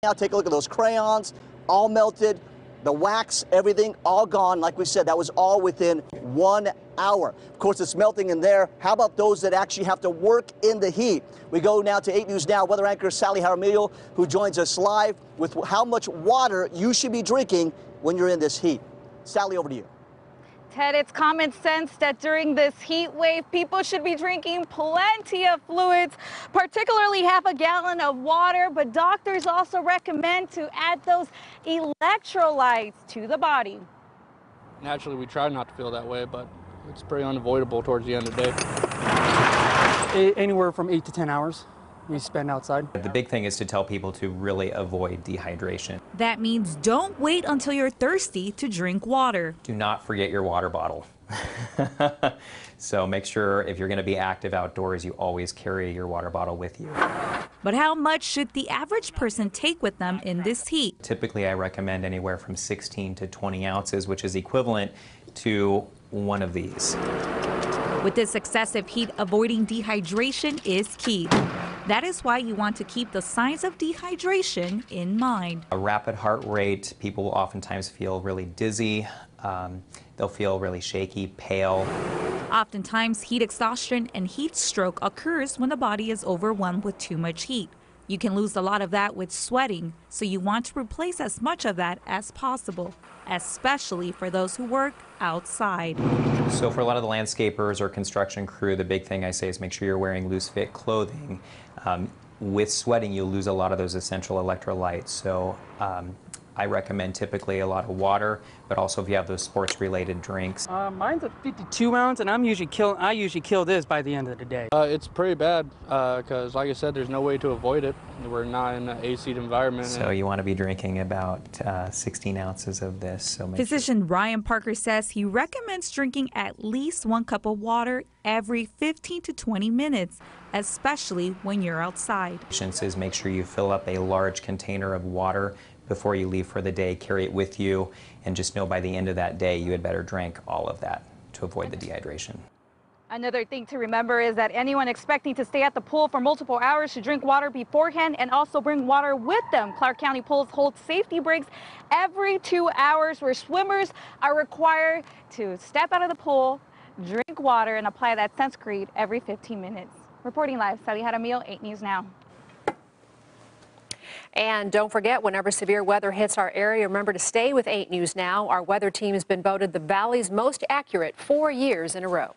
Now take a look at those crayons, all melted, the wax, everything, all gone. Like we said, that was all within 1 hour. Of course, it's melting in there. How about those that actually have to work in the heat? We go now to 8 News Now weather anchor Sally Jaramillo, who joins us live with how much water you should be drinking when you're in this heat. Sally, over to you. Ted, it's common sense that during this heat wave, people should be drinking plenty of fluids, particularly half a gallon of water. But doctors also recommend to add those electrolytes to the body. Naturally, we try not to feel that way, but it's pretty unavoidable towards the end of the day. Anywhere from 8 to 10 hours we spend outside. The big thing is to tell people to really avoid dehydration. That means don't wait until you're thirsty to drink water. Do not forget your water bottle. So make sure if you're going to be active outdoors, you always carry your water bottle with you. But how much should the average person take with them in this heat? Typically, I recommend anywhere from 16 to 20 ounces, which is equivalent to one of these. With this excessive heat, avoiding dehydration is key. That is why you want to keep the signs of dehydration in mind. A rapid heart rate, people will oftentimes feel really dizzy. They'll feel really shaky, pale. Oftentimes, heat exhaustion and heat stroke occurs when the body is overwhelmed with too much heat. You can lose a lot of that with sweating, so you want to replace as much of that as possible, especially for those who work outside. So for a lot of the landscapers or construction crew, the big thing I say is make sure you're wearing loose fit clothing. With sweating, you'll lose a lot of those essential electrolytes. So I recommend typically a lot of water, but also if you have those sports-related drinks. Mine's a 52 ounce, and I usually kill this by the end of the day. It's pretty bad because, like I said, there's no way to avoid it. We're not in an AC environment. So you want to be drinking about 16 ounces of this. So Physician Ryan Parker says he recommends drinking at least 1 cup of water every 15 to 20 minutes, especially when you're outside. Is make sure you fill up a large container of water before you leave for the day, carry it with you, and just know by the end of that day you had better drink all of that to avoid the dehydration. Another thing to remember is that anyone expecting to stay at the pool for multiple hours should drink water beforehand and also bring water with them. Clark County pools hold safety breaks every 2 hours where swimmers are required to step out of the pool, drink water, and apply that sunscreen every 15 minutes. Reporting live, Sally Jaramillo, 8 News Now. And don't forget, whenever severe weather hits our area, remember to stay with 8 News Now. Our weather team has been voted the Valley's most accurate 4 years in a row.